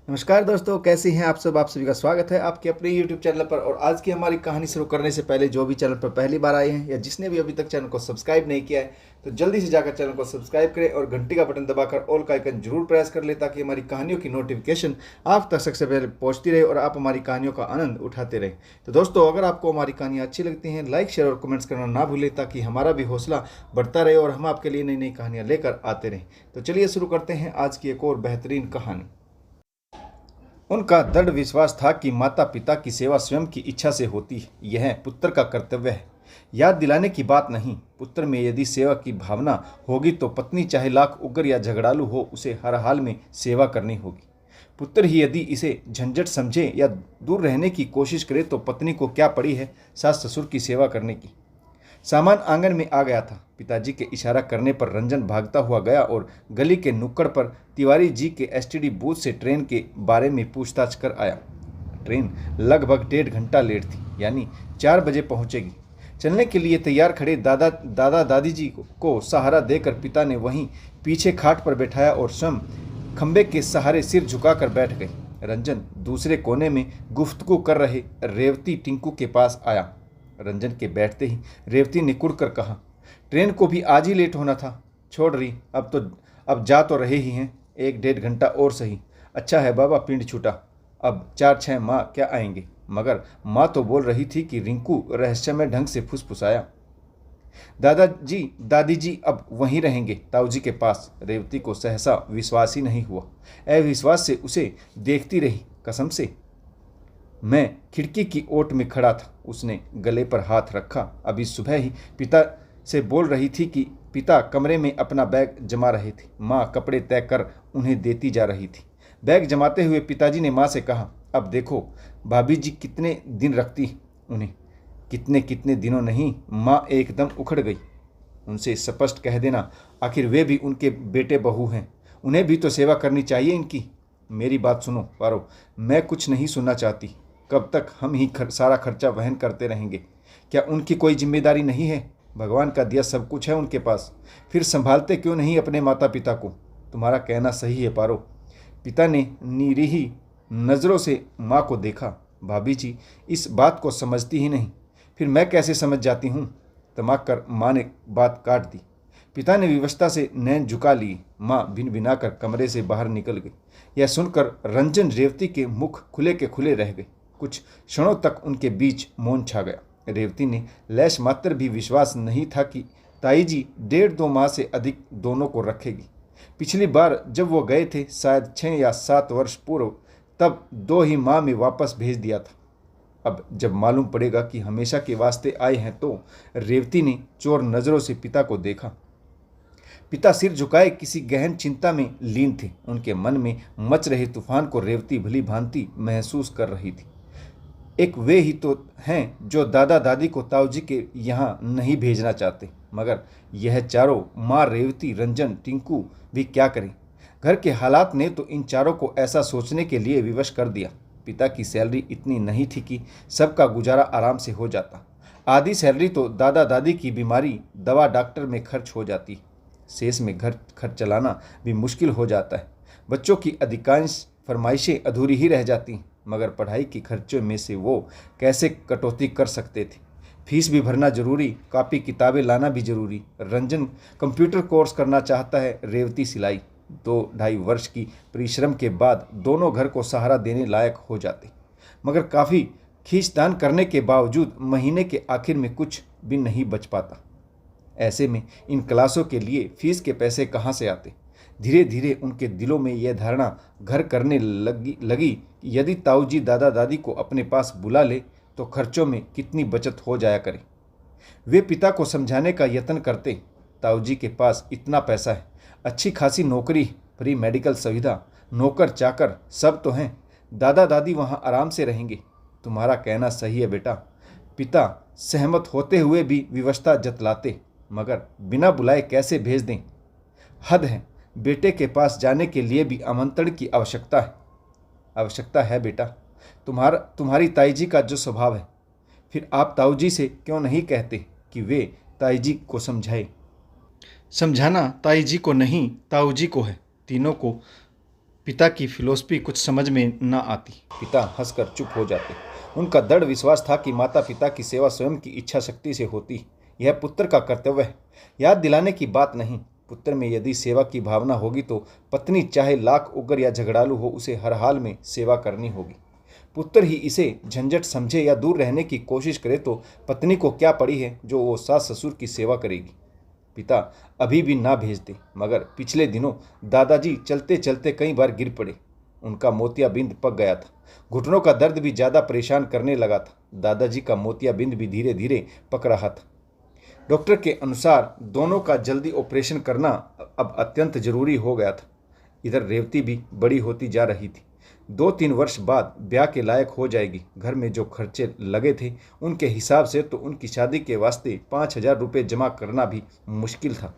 नमस्कार दोस्तों, कैसे हैं आप सब। आप सभी का स्वागत है आपके अपने YouTube चैनल पर। और आज की हमारी कहानी शुरू करने से पहले जो भी चैनल पर पहली बार आए हैं या जिसने भी अभी तक चैनल को सब्सक्राइब नहीं किया है तो जल्दी से जाकर चैनल को सब्सक्राइब करें और घंटी का बटन दबाकर ऑल का आइकन जरूर प्रेस कर लें ताकि हमारी कहानियों की नोटिफिकेशन आप तक सबसे पहले पहुंचती रहे और आप हमारी कहानियों का आनंद उठाते रहें। तो दोस्तों, अगर आपको हमारी कहानियाँ अच्छी लगती हैं, लाइक शेयर और कमेंट्स करना ना भूलें ताकि हमारा भी हौसला बढ़ता रहे और हम आपके लिए नई नई कहानियाँ लेकर आते रहें। तो चलिए शुरू करते हैं आज की एक और बेहतरीन कहानी। उनका दृढ़ विश्वास था कि माता पिता की सेवा स्वयं की इच्छा से होती है, यह पुत्र का कर्तव्य है। याद दिलाने की बात नहीं, पुत्र में यदि सेवा की भावना होगी तो पत्नी चाहे लाख उग्र या झगड़ालू हो, उसे हर हाल में सेवा करनी होगी। पुत्र ही यदि इसे झंझट समझे या दूर रहने की कोशिश करे तो पत्नी को क्या पड़ी है सास ससुर की सेवा करने की। सामान आंगन में आ गया था। पिताजी के इशारा करने पर रंजन भागता हुआ गया और गली के नुक्कड़ पर तिवारी जी के एसटीडी बूथ से ट्रेन के बारे में पूछताछ कर आया। ट्रेन लगभग 1.5 घंटा लेट थी, यानी 4 बजे पहुंचेगी। चलने के लिए तैयार खड़े दादा दादी जी को सहारा देकर पिता ने वहीं पीछे खाट पर बैठाया और स्वयं खंबे के सहारे सिर झुकाकर बैठ गई। रंजन दूसरे कोने में गुफ्तगू कर रहे रेवती टिंकू के पास आया। रंजन के बैठते ही रेवती ने कुड़कर कहा, ट्रेन को भी आज ही लेट होना था। छोड़ रही, अब जा तो रहे ही हैं, 1-1.5 घंटा और सही। अच्छा है बाबा, पिंड छूटा, अब 4-6 माह क्या आएंगे। मगर माँ तो बोल रही थी कि रिंकू रहस्यमय ढंग से फुसफुसाया। दादाजी दादी जी अब वहीं रहेंगे, ताऊजी के पास। रेवती को सहसा विश्वास ही नहीं हुआ। अविश्वास से उसे देखती रही। कसम से मैं खिड़की की ओट में खड़ा था। उसने गले पर हाथ रखा। अभी सुबह ही पिता से बोल रही थी कि पिता कमरे में अपना बैग जमा रहे थे। माँ कपड़े तय कर उन्हें देती जा रही थी। बैग जमाते हुए पिताजी ने माँ से कहा, अब देखो भाभी जी कितने दिन रखती उन्हें। कितने कितने दिनों नहीं। माँ एकदम उखड़ गई। उनसे स्पष्ट कह देना, आखिर वे भी उनके बेटे बहू हैं, उन्हें भी तो सेवा करनी चाहिए इनकी। मेरी बात सुनो पारो, मैं कुछ नहीं सुनना चाहती। कब तक हम ही सारा खर्चा वहन करते रहेंगे? क्या उनकी कोई जिम्मेदारी नहीं है? भगवान का दिया सब कुछ है उनके पास, फिर संभालते क्यों नहीं अपने माता पिता को? तुम्हारा कहना सही है पारो। पिता ने निरीही नज़रों से माँ को देखा। भाभी जी इस बात को समझती ही नहीं, फिर मैं कैसे समझ जाती हूँ? तमाक कर माँ ने बात काट दी। पिता ने विवशता से नैन झुका लिए। माँ भिन भिना कर कमरे से बाहर निकल गई। यह सुनकर रंजन रेवती के मुख खुले के खुले रह गए। कुछ क्षणों तक उनके बीच मौन छा गया। रेवती ने लेश मात्र भी विश्वास नहीं था कि ताई जी 1.5-2 माह से अधिक दोनों को रखेगी। पिछली बार जब वो गए थे, शायद 6 या 7 वर्ष पूर्व, तब 2 ही माह में वापस भेज दिया था। अब जब मालूम पड़ेगा कि हमेशा के वास्ते आए हैं तो। रेवती ने चोर नज़रों से पिता को देखा। पिता सिर झुकाए किसी गहन चिंता में लीन थे। उनके मन में मच रहे तूफान को रेवती भली भांति महसूस कर रही थी। एक वे ही तो हैं जो दादा दादी को ताऊजी के यहाँ नहीं भेजना चाहते, मगर यह चारों, माँ, रेवती, रंजन, टिंकू भी क्या करें? घर के हालात ने तो इन चारों को ऐसा सोचने के लिए विवश कर दिया। पिता की सैलरी इतनी नहीं थी कि सबका गुजारा आराम से हो जाता। आधी सैलरी तो दादा दादी की बीमारी, दवा, डॉक्टर में खर्च हो जाती। शेष में घर खर्च चलाना भी मुश्किल हो जाता है। बच्चों की अधिकांश फरमाइशें अधूरी ही रह जाती, मगर पढ़ाई के खर्चों में से वो कैसे कटौती कर सकते थे? फीस भी भरना जरूरी, कॉपी किताबें लाना भी जरूरी। रंजन कंप्यूटर कोर्स करना चाहता है, रेवती सिलाई। 2-2.5 वर्ष की परिश्रम के बाद दोनों घर को सहारा देने लायक हो जाते, मगर काफ़ी खींचतान करने के बावजूद महीने के आखिर में कुछ भी नहीं बच पाता। ऐसे में इन क्लासों के लिए फीस के पैसे कहाँ से आते? धीरे धीरे उनके दिलों में यह धारणा घर करने लगी कि यदि ताऊजी दादा दादी को अपने पास बुला ले तो खर्चों में कितनी बचत हो जाया करे। वे पिता को समझाने का यत्न करते, ताऊजी के पास इतना पैसा है, अच्छी खासी नौकरी, फ्री मेडिकल सुविधा, नौकर चाकर सब तो हैं, दादा दादी वहाँ आराम से रहेंगे। तुम्हारा कहना सही है बेटा। पिता सहमत होते हुए भी विवशता जतलाते, मगर बिना बुलाए कैसे भेज दें? हद है। बेटे के पास जाने के लिए भी आमंत्रण की आवश्यकता है बेटा। तुम्हारी ताई जी का जो स्वभाव है, फिर आप ताऊजी से क्यों नहीं कहते कि वे ताईजी को समझाए? समझाना ताईजी को नहीं, ताऊजी को है। तीनों को पिता की फिलॉसफी कुछ समझ में न आती। पिता हंसकर चुप हो जाते। उनका दृढ़ विश्वास था कि माता पिता की सेवा स्वयं की इच्छा शक्ति से होती। यह पुत्र का कर्तव्य है, याद दिलाने की बात नहीं। पुत्र में यदि सेवा की भावना होगी तो पत्नी चाहे लाख उग्र या झगड़ालू हो, उसे हर हाल में सेवा करनी होगी। पुत्र ही इसे झंझट समझे या दूर रहने की कोशिश करे तो पत्नी को क्या पड़ी है जो वो सास ससुर की सेवा करेगी। पिता अभी भी ना भेजते, मगर पिछले दिनों दादाजी चलते चलते कई बार गिर पड़े। उनका मोतियाबिंद पक गया था। घुटनों का दर्द भी ज़्यादा परेशान करने लगा था। दादाजी का मोतियाबिंद भी धीरे धीरे पक रहा था। डॉक्टर के अनुसार दोनों का जल्दी ऑपरेशन करना अब अत्यंत जरूरी हो गया था। इधर रेवती भी बड़ी होती जा रही थी। 2-3 वर्ष बाद ब्याह के लायक हो जाएगी। घर में जो खर्चे लगे थे उनके हिसाब से तो उनकी शादी के वास्ते 5,000 रुपये जमा करना भी मुश्किल था।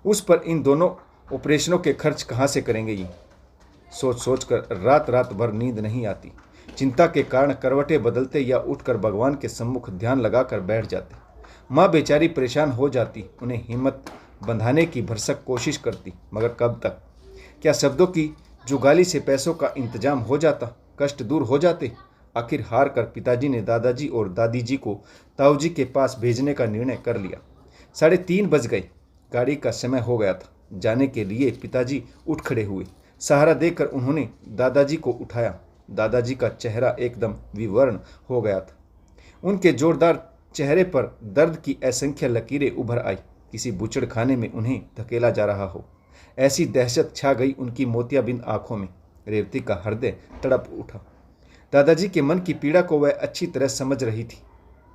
उस पर इन दोनों ऑपरेशनों के खर्च कहाँ से करेंगे? ये सोच सोच कर रात रात भर नींद नहीं आती। चिंता के कारण करवटें बदलते या उठकर भगवान के सम्मुख ध्यान लगाकर बैठ जाते। माँ बेचारी परेशान हो जाती, उन्हें हिम्मत बंधाने की भरसक कोशिश करती, मगर कब तक? क्या शब्दों की जुगाली से पैसों का इंतजाम हो जाता, कष्ट दूर हो जाते? आखिर हार कर पिताजी ने दादाजी और दादी जी को ताऊजी के पास भेजने का निर्णय कर लिया। 3:30 बज गए। गाड़ी का समय हो गया था। जाने के लिए पिताजी उठ खड़े हुए। सहारा देकर उन्होंने दादाजी को उठाया। दादाजी का चेहरा एकदम विवर्ण हो गया था। उनके जोरदार चेहरे पर दर्द की असंख्य लकीरें उभर आई। किसी बूचड़ खाने में उन्हें धकेला जा रहा हो, ऐसी दहशत छा गई उनकी मोतियाबिंद आंखों में। रेवती का हृदय तड़प उठा। दादाजी के मन की पीड़ा को वह अच्छी तरह समझ रही थी।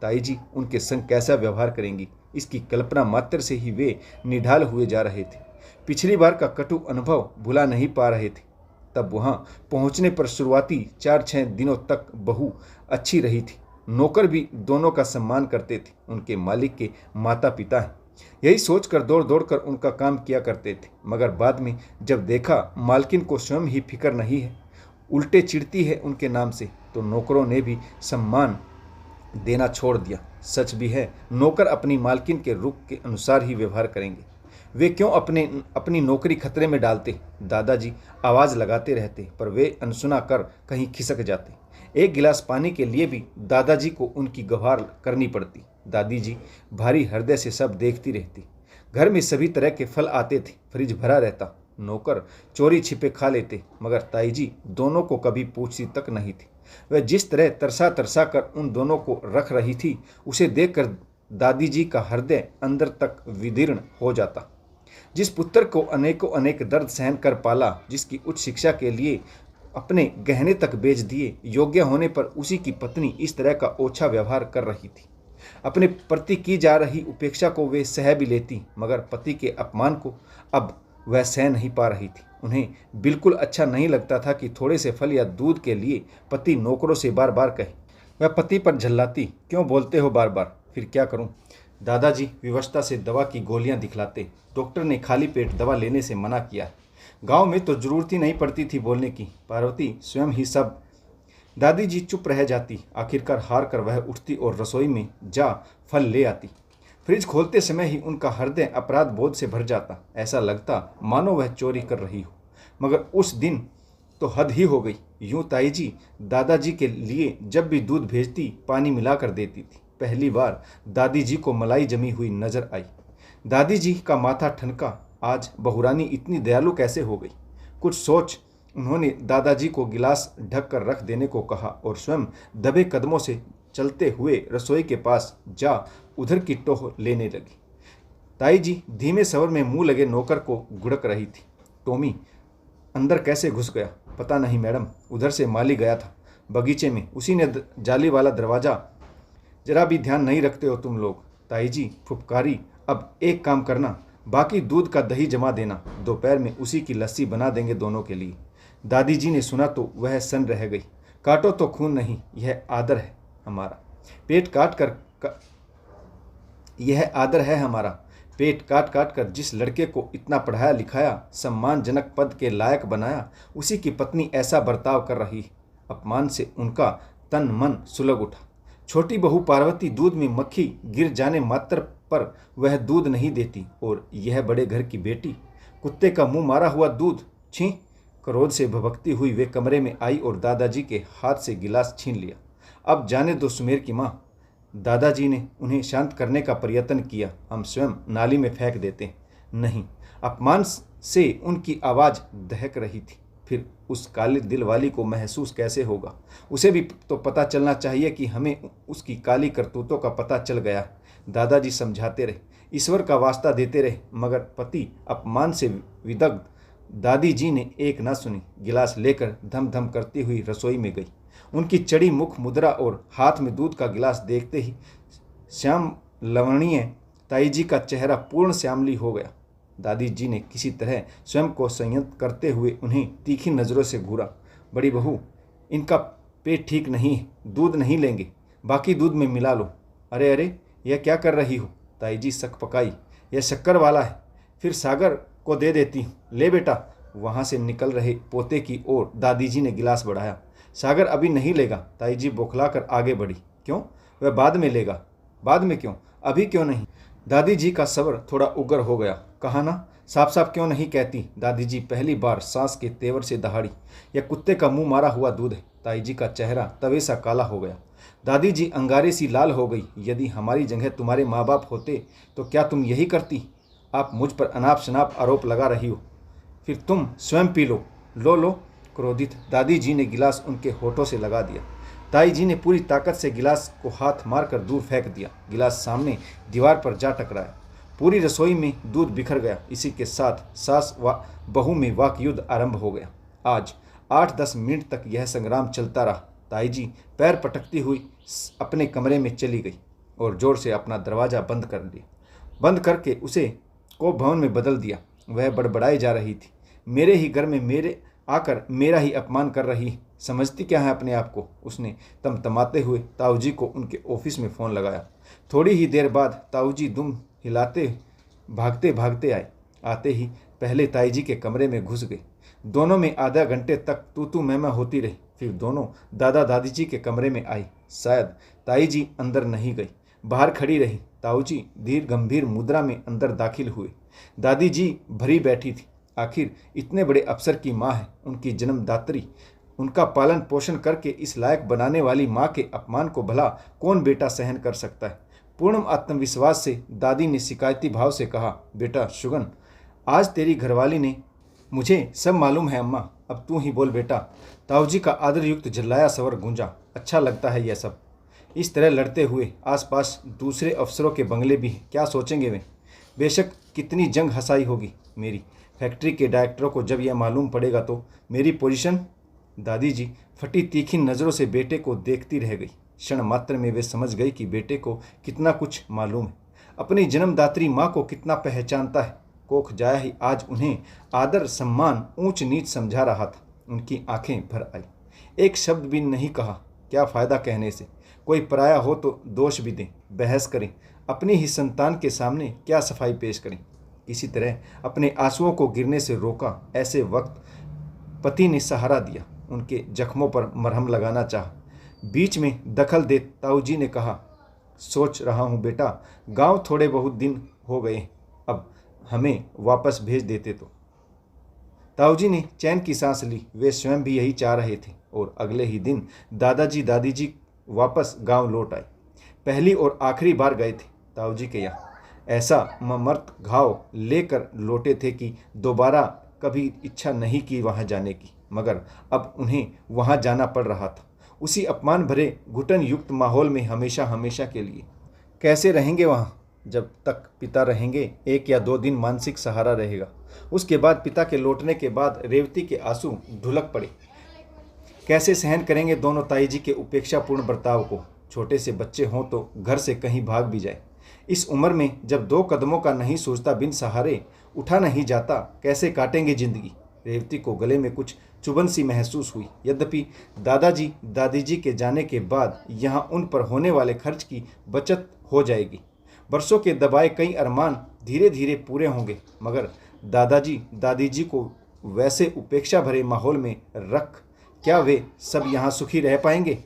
ताई जी उनके संग कैसा व्यवहार करेंगी, इसकी कल्पना मात्र से ही वे निढाल हुए जा रहे थे। पिछली बार का कटु अनुभव भुला नहीं पा रहे थे। तब वहां पहुंचने पर शुरुआती 4-6 दिनों तक बहू अच्छी रही थी। नौकर भी दोनों का सम्मान करते थे। उनके मालिक के माता पिता हैं, यही सोचकर दौड़ दौड़ कर उनका काम किया करते थे। मगर बाद में जब देखा मालकिन को स्वयं ही फिक्र नहीं है, उल्टे चिढ़ती है उनके नाम से, तो नौकरों ने भी सम्मान देना छोड़ दिया। सच भी है, नौकर अपनी मालकिन के रुख के अनुसार ही व्यवहार करेंगे। वे क्यों अपनी नौकरी खतरे में डालते? दादाजी आवाज़ लगाते रहते, पर वे अनसुना कर कहीं खिसक जाते। एक गिलास पानी के लिए भी दादाजी को उनकी गुहार करनी पड़ती। दादी जी भारी हृदय से सब देखती रहती। घर में सभी तरह के फल आते थे, फ्रिज भरा रहता। नौकर चोरी छिपे खा लेते, मगर ताई जी दोनों को कभी पूछती तक नहीं थी। वह जिस तरह तरसा तरसा कर उन दोनों को रख रही थी, उसे देखकर दादी जी का हृदय अंदर तक विदीर्ण हो जाता। जिस पुत्र को अनेकों अनेक दर्द सहन कर पाला, जिसकी उच्च शिक्षा के लिए अपने गहने तक बेच दिए, योग्य होने पर उसी की पत्नी इस तरह का ओछा व्यवहार कर रही थी। अपने प्रति की जा रही उपेक्षा को वे सह भी लेती, मगर पति के अपमान को अब वह सह नहीं पा रही थी। उन्हें बिल्कुल अच्छा नहीं लगता था कि थोड़े से फल या दूध के लिए पति नौकरों से बार बार कहे। वह पति पर झल्लाती, क्यों बोलते हो बार बार? फिर क्या करूं? दादाजी विवशता से दवा की गोलियां दिखलाते। डॉक्टर ने खाली पेट दवा लेने से मना किया। गांव में तो जरूरत ही नहीं पड़ती थी बोलने की, पार्वती स्वयं ही सब। दादी जी चुप रह जाती। आखिरकार हार कर वह उठती और रसोई में जा फल ले आती। फ्रिज खोलते समय ही उनका हृदय अपराध बोध से भर जाता। ऐसा लगता मानो वह चोरी कर रही हो। मगर उस दिन तो हद ही हो गई। यूं ताई जी दादाजी के लिए जब भी दूध भेजती, पानी मिलाकर देती थी। पहली बार दादी जी को मलाई जमी हुई नजर आई। दादी जी का माथा ठनका। आज बहुरानी इतनी दयालु कैसे हो गई? कुछ सोच उन्होंने दादाजी को गिलास ढक कर रख देने को कहा और स्वयं दबे कदमों से चलते हुए रसोई के पास जा उधर की टोह लेने लगी। ताई जी धीमे स्वर में मुंह लगे नौकर को गुड़क रही थी। टॉमी अंदर कैसे घुस गया? पता नहीं मैडम, उधर से माली गया था बगीचे में, उसी ने जाली वाला दरवाज़ा। जरा भी ध्यान नहीं रखते हो तुम लोग। ताई जी फुफकारी, अब एक काम करना, बाकी दूध का दही जमा देना, दोपहर में उसी की लस्सी बना देंगे दोनों के लिए। दादी जी ने सुना तो वह सन रह गई। काटो तो खून नहीं, यह आदर है हमारा। पेट काट कर यह आदर है हमारा। पेट काट काट कर जिस लड़के को इतना पढ़ाया लिखाया, सम्मानजनक पद के लायक बनाया, उसी की पत्नी ऐसा बर्ताव कर रही। अपमान से उनका तन मन सुलग उठा। छोटी बहू पार्वती दूध में मक्खी गिर जाने मात्र पर वह दूध नहीं देती, और यह बड़े घर की बेटी कुत्ते का मुंह मारा हुआ दूध, छी। क्रोध से भभकती हुई वे कमरे में आई और दादाजी के हाथ से गिलास छीन लिया। अब जाने दो सुमेर की माँ। दादाजी ने उन्हें शांत करने का प्रयत्न किया। हम स्वयं नाली में फेंक देते हैं। नहीं। अपमान से उनकी आवाज़ दहक रही थी। फिर उस काली दिल वाली को महसूस कैसे होगा? उसे भी तो पता चलना चाहिए कि हमें उसकी काली करतूतों का पता चल गया है। दादाजी समझाते रहे, ईश्वर का वास्ता देते रहे, मगर पति अपमान से विदग्ध दादी जी ने एक न सुनी। गिलास लेकर धम धम करती हुई रसोई में गई। उनकी चढ़ी मुख मुद्रा और हाथ में दूध का गिलास देखते ही श्याम लवणीय ताई जी का चेहरा पूर्ण श्यामली हो गया। दादी जी ने किसी तरह स्वयं को संयत करते हुए उन्हें तीखी नज़रों से घूरा। बड़ी बहू, इनका पेट ठीक नहीं है, दूध नहीं लेंगे, बाकी दूध में मिला लो। अरे अरे, यह क्या कर रही हो? ताई जी सक पकाई। यह शक्कर वाला है, फिर सागर को दे देती हूँ। ले बेटा। वहाँ से निकल रहे पोते की ओर दादी जी ने गिलास बढ़ाया। सागर अभी नहीं लेगा। ताई जी बौखला कर आगे बढ़ी। क्यों? वह बाद में लेगा। बाद में क्यों? अभी क्यों नहीं? दादी जी का सब्र थोड़ा उग्र हो गया। कहा ना, साफ साफ क्यों नहीं कहती? दादी जी पहली बार सांस के तेवर से दहाड़ी। यह कुत्ते का मुंह मारा हुआ दूध है। ताई जी का चेहरा तवे सा काला हो गया। दादी जी अंगारे सी लाल हो गई। यदि हमारी जगह तुम्हारे माँ बाप होते तो क्या तुम यही करती? आप मुझ पर अनाप शनाप आरोप लगा रही हो। फिर तुम स्वयं पी लो। लो लो। क्रोधित दादी जी ने गिलास उनके होठों से लगा दिया। ताई जी ने पूरी ताकत से गिलास को हाथ मारकर दूर फेंक दिया। गिलास सामने दीवार पर जा टकराया। पूरी रसोई में दूध बिखर गया। इसी के साथ सास व बहू में वाक युद्ध आरंभ हो गया। आज 8-10 मिनट तक यह संग्राम चलता रहा। ताई जी पैर पटकती हुई अपने कमरे में चली गई और जोर से अपना दरवाज़ा बंद कर लिया। बंद करके उसे को भवन में बदल दिया। वह बड़बड़ाई जा रही थी। मेरे ही घर में मेरे आकर मेरा ही अपमान कर रही, समझती क्या है अपने आप को? उसने तमतमाते हुए ताऊ जी को उनके ऑफिस में फ़ोन लगाया। थोड़ी ही देर बाद ताऊ जी दुम हिलाते भागते भागते आए। आते ही पहले ताई जी के कमरे में घुस गए। दोनों में आधा घंटे तक तू मैं होती रही। फिर दोनों दादा दादी जी के कमरे में आई। शायद ताई जी अंदर नहीं गई, बाहर खड़ी रही। ताऊ जी धीर गंभीर मुद्रा में अंदर दाखिल हुए। दादी जी भरी बैठी थी। आखिर इतने बड़े अफसर की माँ है, उनकी जन्मदात्री, उनका पालन पोषण करके इस लायक बनाने वाली माँ के अपमान को भला कौन बेटा सहन कर सकता है? पूर्ण आत्मविश्वास से दादी ने शिकायती भाव से कहा, बेटा शुगन, आज तेरी घरवाली ने। मुझे सब मालूम है अम्मा, अब तू ही बोल बेटा। ताऊ जी का आदरयुक्त झल्लाया स्वर गूंजा। अच्छा लगता है यह सब, इस तरह लड़ते हुए। आसपास दूसरे अफसरों के बंगले भी हैं, क्या सोचेंगे वे? बेशक कितनी जंग हंसाई होगी मेरी फैक्ट्री के डायरेक्टरों को जब यह मालूम पड़ेगा तो मेरी पोजीशन। दादी जी फटी तीखी नज़रों से बेटे को देखती रह गई। क्षण मात्र में वे समझ गई कि बेटे को कितना कुछ मालूम है, अपनी जन्मदात्री माँ को कितना पहचानता है। कोख जाया ही आज उन्हें आदर सम्मान ऊंच नीच समझा रहा था। उनकी आंखें भर आई। एक शब्द भी नहीं कहा। क्या फ़ायदा कहने से? कोई पराया हो तो दोष भी दें, बहस करें, अपनी ही संतान के सामने क्या सफाई पेश करें। किसी तरह अपने आंसुओं को गिरने से रोका। ऐसे वक्त पति ने सहारा दिया, उनके जख्मों पर मरहम लगाना चाहा। बीच में दखल दे ताऊ जी ने कहा, सोच रहा हूँ बेटा, गांव थोड़े बहुत दिन हो गए, अब हमें वापस भेज देते तो। ताऊ जी ने चैन की सांस ली। वे स्वयं भी यही चाह रहे थे। और अगले ही दिन दादाजी दादी जी वापस गांव लौट आए। पहली और आखिरी बार गए थे ताऊ जी के यहाँ। ऐसा मर्त घाव लेकर लौटे थे कि दोबारा कभी इच्छा नहीं की वहाँ जाने की, मगर अब उन्हें वहाँ जाना पड़ रहा था, उसी अपमान भरे घुटन युक्त माहौल में हमेशा हमेशा के लिए। कैसे रहेंगे वहाँ? जब तक पिता रहेंगे 1 या 2 दिन मानसिक सहारा रहेगा। उसके बाद पिता के लौटने के बाद रेवती के आंसू ढुलक पड़े। कैसे सहन करेंगे दोनों ताई जी के उपेक्षापूर्ण बर्ताव को? छोटे से बच्चे हों तो घर से कहीं भाग भी जाए। इस उम्र में जब 2 कदमों का नहीं सोचता, बिन सहारे उठा नहीं जाता, कैसे काटेंगे जिंदगी? रेवती को गले में कुछ चुभन सी महसूस हुई। यद्यपि दादाजी दादी जी के जाने के बाद यहाँ उन पर होने वाले खर्च की बचत हो जाएगी। बरसों के दबाए कई अरमान धीरे धीरे पूरे होंगे, मगर दादाजी दादी जी को वैसे उपेक्षा भरे माहौल में रख क्या वे सब यहाँ सुखी रह पाएंगे?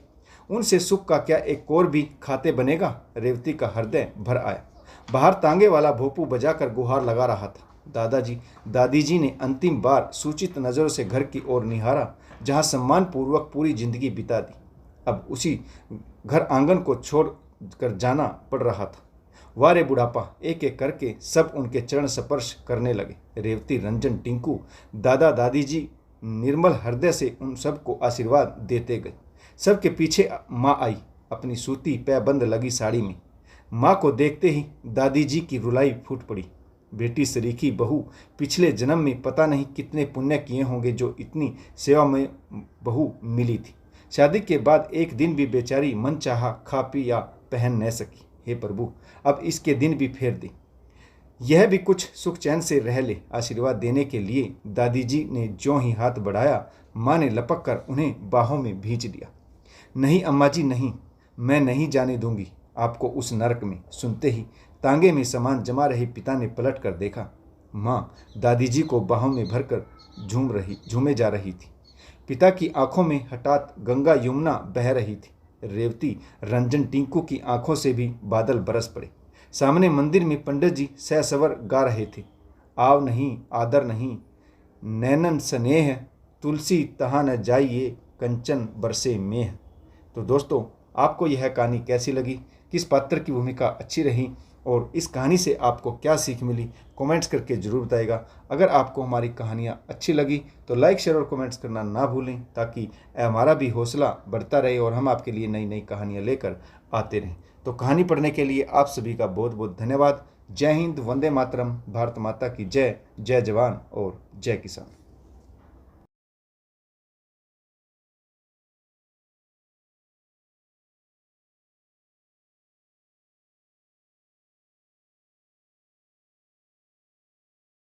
उनसे सुख का क्या एक और भी खाते बनेगा। रेवती का हृदय भर आया। बाहर तांगे वाला भोपू बजाकर गुहार लगा रहा था। दादाजी दादी जी ने अंतिम बार सूचित नज़रों से घर की ओर निहारा, जहाँ सम्मान पूर्वक पूरी जिंदगी बिता दी। अब उसी घर आंगन को छोड़ कर जाना पड़ रहा था। वारे बुढ़ापा, एक एक करके सब उनके चरण स्पर्श करने लगे। रेवती, रंजन, टिंकू, दादा दादी जी निर्मल हृदय से उन सबको आशीर्वाद देते गए। सबके पीछे माँ आई, अपनी सूती पैबंद लगी साड़ी में। माँ को देखते ही दादी जी की रुलाई फूट पड़ी। बेटी सरीखी बहू, पिछले जन्म में पता नहीं कितने पुण्य किए होंगे जो इतनी सेवा में बहू मिली थी। शादी के बाद एक दिन भी बेचारी मन चाहा खा पी या पहन न सकी। हे प्रभु, अब इसके दिन भी फेर दे, यह भी कुछ सुख चैन से रह ले। आशीर्वाद देने के लिए दादी जी ने ज्यों ही हाथ बढ़ाया, माँ ने लपक कर उन्हें बाहों में भींच लिया। नहीं अम्मा जी नहीं, मैं नहीं जाने दूंगी आपको उस नरक में। सुनते ही तांगे में सामान जमा रहे पिता ने पलट कर देखा। माँ दादी जी को बाहों में भरकर झूमे जा रही थी। पिता की आंखों में हठात गंगा यमुना बह रही थी। रेवती, रंजन, टिंकू की आंखों से भी बादल बरस पड़े। सामने मंदिर में पंडित जी सहसवर गा रहे थे। आव नहीं आदर नहीं, नैनन स्नेह, तुलसी तहाँ न जाइए, कंचन बरसे मेह। तो दोस्तों, आपको यह कहानी कैसी लगी, किस पात्र की भूमिका अच्छी रही और इस कहानी से आपको क्या सीख मिली, कमेंट्स करके ज़रूर बताइएगा। अगर आपको हमारी कहानियाँ अच्छी लगी तो लाइक, शेयर और कमेंट्स करना ना भूलें, ताकि हमारा भी हौसला बढ़ता रहे और हम आपके लिए नई नई कहानियाँ लेकर आते रहें। तो कहानी पढ़ने के लिए आप सभी का बहुत बहुत धन्यवाद। जय हिंद, वंदे मातरम, भारत माता की जय। जय जवान और जय किसान।